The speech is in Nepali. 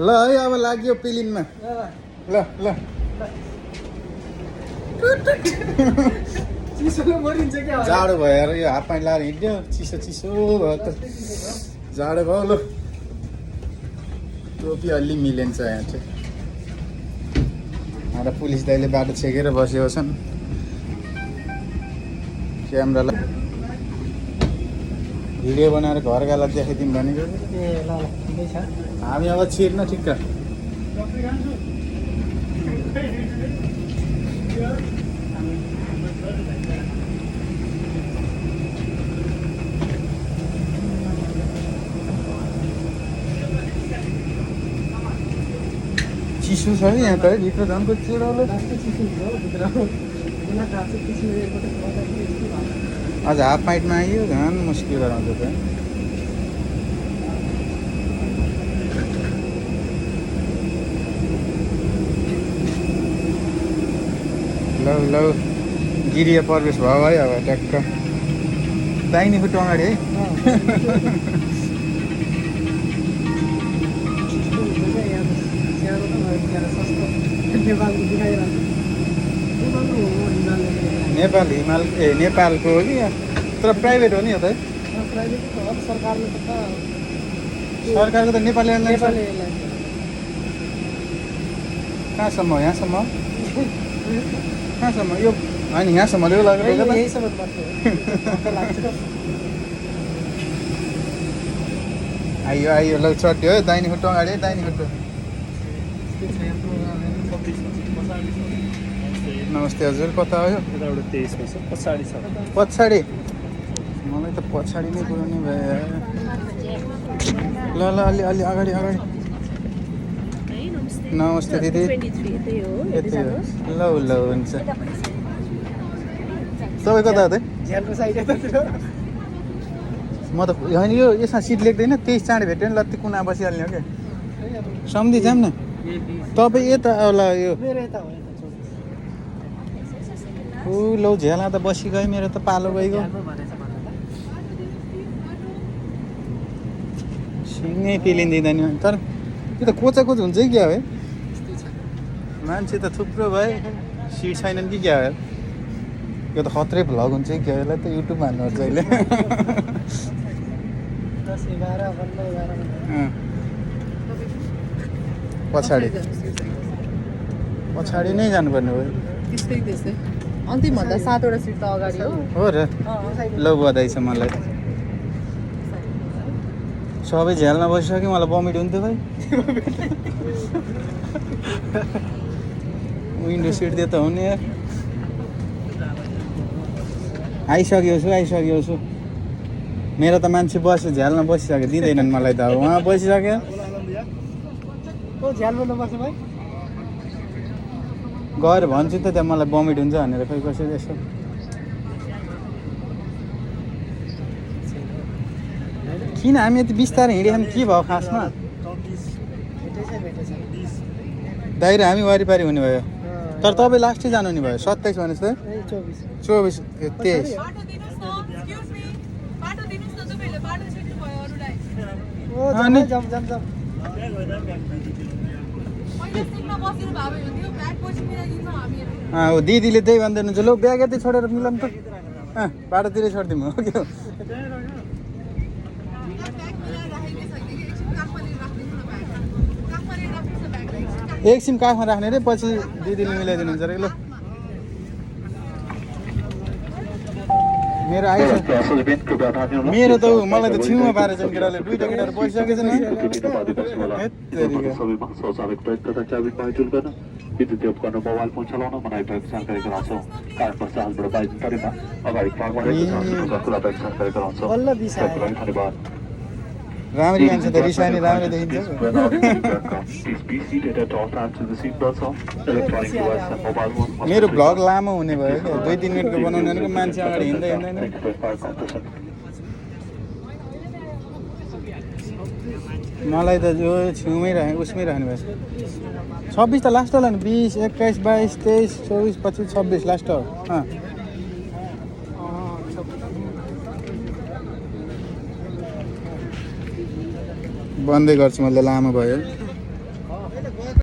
ल है अब लाग्यो पिलिनमा ल ल जाडो भएर यो हाफ प्यान्ट लाएर हिँड्यो चिसो चिसो भयो त जाडो भयो ल टोपी अलि मिलेन्छ यहाँ चाहिँ र पुलिस दाइले बाटो छेकेर बसेको छन् क्यामेरालाई भिडियो बनाएर घर गाला देखाइदिउँ भनेको हामी अब छिर्न ठिक्क चिसो छ है यहाँ त है भित्र झन्को चिडोलो आज हाफ प्यान्टमा आइयो झन् मुस्किल गराउँछ त लौ लौ गिरिय प्रवेश भयो है अब ट्याक्क दाहिने खुट्टा अगाडि है नेपाल हिमाल ए नेपालको हो कि तर प्राइभेट हो नि यो त सरकारको त नेपाली एयरलाइन्स कहाँसम्म हो यहाँसम्म कहाँसम्म यो होइन यहाँसम्म यो लगेको आइयो आइयो ल चट्यो है दाहिने खुट्टा अगाडि है दाहिने खुट्टा नमस्ते हजुर कता हो यो पछाडि मलाई त पछाडि नै पुऱ्याउने भयो ल ल अलि अलि अगाडि अगाडि नमस्ते दिदी ल ल हुन्छ तपाईँ कता हो त म त होइन यो यसमा सिट लेख्दैन 23 चाँडै भेट्यो नि लत्ती कुना बसिहाल्ने हो क्या सम्झि जाऊँ न तपाईँ यता होला यो ऊ लौ झ्याला त बसिगयो मेरो त पालो गइगयो सिँगै पिलिँदैन नि तर यो त कोचा कोच हुन्छ कि क्या हो मान्छे त थुप्रो भयो सिट छैनन् कि क्या हो यो त खत्रै भ्लग हुन्छ कि क्या यसलाई त युट्युबमा हाल्नुपर्छ अहिले पछाडि पछाडि नै जानुपर्ने हो त्यस्तै अन्तिम भन्दा 7 वटा सिट त अगाडि हो र ल बधाई छ मलाई सबै झ्यालमा बसिसक्यो मलाई बमिट हुन्थ्यो भाइ विन्डो सिट दिए त हुने आइसकेको छु मेरो त मान्छे बस्यो झ्यालमा बसिसक्यो दिँदैनन् मलाई त अब उहाँ बसिसक्यो गएर भन्छु त त्यहाँ मलाई बमिट हुन्छ भनेर खै कसरी यसो किन हामी यति बिस्तारै हिँड्यो भने के भयो खासमा दाइरे हामी वारिपारि हुने भयो तर तपाईँ लास्टै जानु नि भयो 27 भनेपछि त 24 23 हो दिदीले त्यही भन्दै हुनुहुन्छ लौ ब्याग यतै छोडेर मिलाउँ त बाटोतिरै छोडिदिउँ हो कि एकछिन काखमा राख्ने रे पछि दिदीले मिलाइदिनुहुन्छ अरे ल मेरो आइसक्यो मेरो त मलाई त छेउमा पारेछ नि केटाले दुईटा केटाहरू बसिसकेको छ नि विद्युतीय उपकरण मोबाइल फोन चलाउन मनाही भएको जानकारी गराउँछौँ कारणबाट हालबाट बाइक परेमा अगाडि पार्क गरेको कुरा भएको जानकारी गराउँछौँ धन्यवाद राम्री मान्छे त रिसाउने राम्रो देखिन्छ मेरो भ्लग लामो हुने भयो क्या 2-3 मिनटको बनाउने भनेको मान्छे अगाडि हिँड्दै हिँड्दैन मलाई त जो छेउमै उसमै राख्ने भएछ 26 त लास्ट होला नि 20 21 22 23 24 25 26 लास्ट हो बन्दै गर्छु मैले लामो भयो